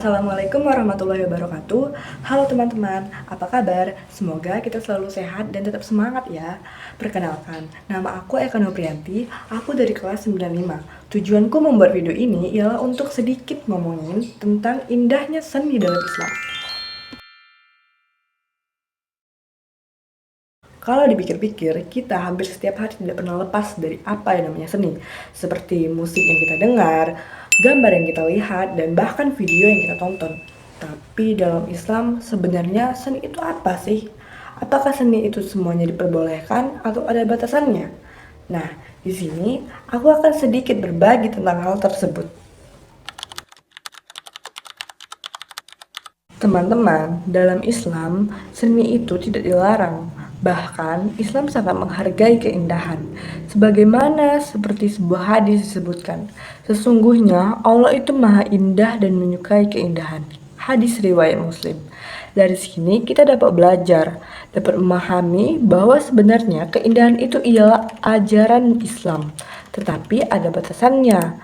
Assalamualaikum warahmatullahi wabarakatuh. Halo teman-teman, apa kabar? Semoga kita selalu sehat dan tetap semangat ya. Perkenalkan, nama aku Eka Noprianti, aku dari kelas 95. Tujuanku membuat video ini ialah untuk sedikit ngomongin tentang indahnya seni dalam Islam. Kalau dipikir-pikir, kita hampir setiap hari tidak pernah lepas dari apa yang namanya seni. Seperti musik yang kita dengar, gambar yang kita lihat, dan bahkan video yang kita tonton. Tapi dalam Islam, sebenarnya seni itu apa sih? Apakah seni itu semuanya diperbolehkan atau ada batasannya? Nah, di sini aku akan sedikit berbagi tentang hal tersebut. Teman-teman, dalam Islam, seni itu tidak dilarang. Bahkan, Islam sangat menghargai keindahan. Sebagaimana seperti sebuah hadis disebutkan, sesungguhnya Allah itu maha indah dan menyukai keindahan. Hadis riwayat Muslim. Dari sini kita dapat belajar, dapat memahami bahwa sebenarnya keindahan itu ialah ajaran Islam. Tetapi ada batasannya.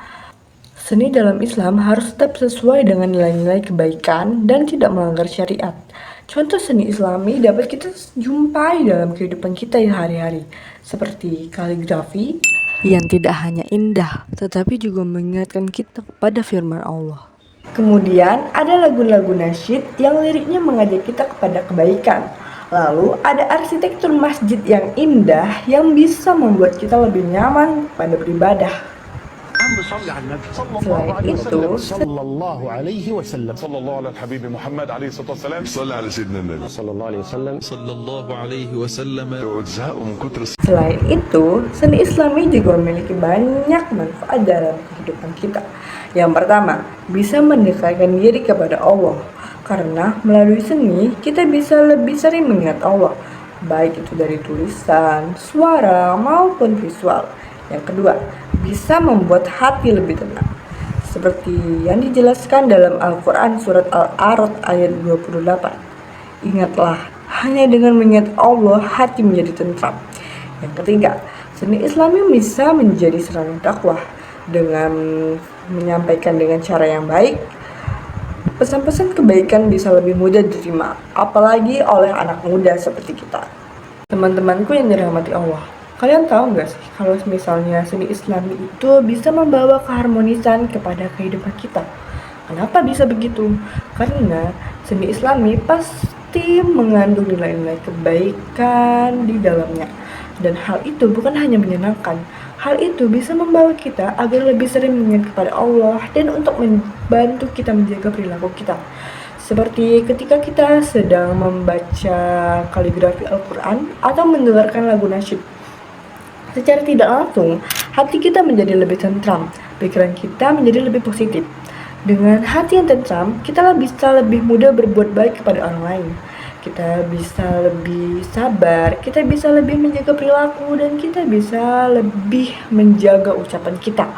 Seni dalam Islam harus tetap sesuai dengan nilai-nilai kebaikan dan tidak melanggar syariat. Contoh seni Islami dapat kita jumpai dalam kehidupan kita hari-hari, seperti kaligrafi yang tidak hanya indah, tetapi juga mengingatkan kita kepada firman Allah. Kemudian ada lagu-lagu nasyid yang liriknya mengajak kita kepada kebaikan. Lalu ada arsitektur masjid yang indah yang bisa membuat kita lebih nyaman pada beribadah. Selain itu, صلى الله عليه وسلم صلى الله على الحبيب محمد عليه الصلاة والسلام صلى على سيدنا النبي صلى الله عليه وسلم صلى الله عليه وسلم. وتزهقوا من كتر selain itu, seni Islami juga memiliki banyak manfaat dalam kehidupan kita. Yang pertama, bisa mendekatkan diri kepada Allah. Karena melalui seni, kita bisa lebih sering mengingat Allah, baik itu dari tulisan, suara, maupun visual. Yang kedua, bisa membuat hati lebih tenang. Seperti yang dijelaskan dalam Al-Quran surat Al-A'raf ayat 28. Ingatlah, hanya dengan mengingat Allah, hati menjadi tentram. Yang ketiga, seni Islami bisa menjadi sarana dakwah dengan menyampaikan dengan cara yang baik. Pesan-pesan kebaikan bisa lebih mudah diterima, apalagi oleh anak muda seperti kita. Teman-temanku yang dirahmati Allah, kalian tahu nggak sih kalau misalnya seni Islami itu bisa membawa keharmonisan kepada kehidupan kita? Kenapa bisa begitu? Karena seni Islami pasti mengandung nilai-nilai kebaikan di dalamnya. Dan hal itu bukan hanya menyenangkan, hal itu bisa membawa kita agar lebih sering mengingat kepada Allah dan untuk membantu kita menjaga perilaku kita. Seperti ketika kita sedang membaca kaligrafi Al-Quran atau mendengarkan lagu nasyid. Secara tidak langsung, hati kita menjadi lebih tentram, pikiran kita menjadi lebih positif. Dengan hati yang tentram, kita bisa lebih mudah berbuat baik kepada orang lain. Kita bisa lebih sabar, kita bisa lebih menjaga perilaku, dan kita bisa lebih menjaga ucapan kita.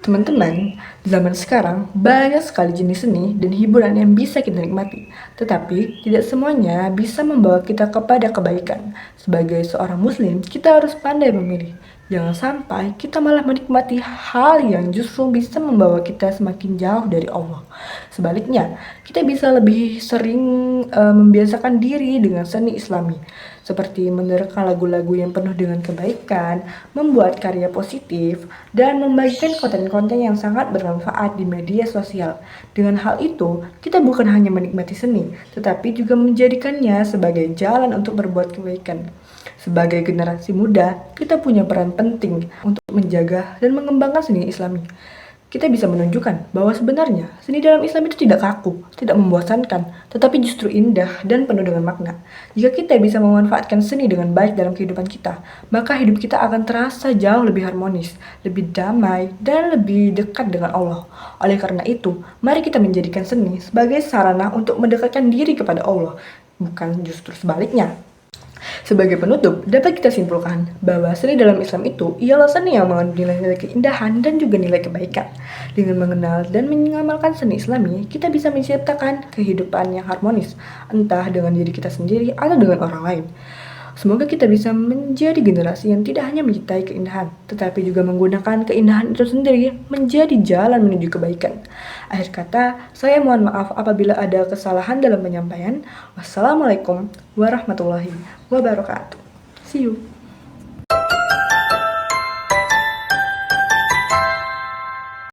Teman-teman, zaman sekarang banyak sekali jenis seni dan hiburan yang bisa kita nikmati. Tetapi, tidak semuanya bisa membawa kita kepada kebaikan. Sebagai seorang muslim, kita harus pandai memilih. Jangan sampai kita malah menikmati hal yang justru bisa membawa kita semakin jauh dari Allah. Sebaliknya, kita bisa lebih sering membiasakan diri dengan seni Islami. Seperti menerka lagu-lagu yang penuh dengan kebaikan, membuat karya positif, dan membagikan konten-konten yang sangat bermanfaat di media sosial. Dengan hal itu, kita bukan hanya menikmati seni, tetapi juga menjadikannya sebagai jalan untuk berbuat kebaikan. Sebagai generasi muda, kita punya peran penting untuk menjaga dan mengembangkan seni Islami. Kita bisa menunjukkan bahwa sebenarnya seni dalam Islam itu tidak kaku, tidak membosankan, tetapi justru indah dan penuh dengan makna. Jika kita bisa memanfaatkan seni dengan baik dalam kehidupan kita, maka hidup kita akan terasa jauh lebih harmonis, lebih damai, dan lebih dekat dengan Allah. Oleh karena itu, mari kita menjadikan seni sebagai sarana untuk mendekatkan diri kepada Allah, bukan justru sebaliknya. Sebagai penutup, dapat kita simpulkan bahwa seni dalam Islam itu ialah seni yang mengandung nilai-nilai keindahan dan juga nilai kebaikan. Dengan mengenal dan mengamalkan seni Islami, kita bisa menciptakan kehidupan yang harmonis, entah dengan diri kita sendiri atau dengan orang lain. Semoga kita bisa menjadi generasi yang tidak hanya mencintai keindahan, tetapi juga menggunakan keindahan itu sendiri menjadi jalan menuju kebaikan. Akhir kata, saya mohon maaf apabila ada kesalahan dalam penyampaian. Wassalamualaikum warahmatullahi wabarakatuh. See you.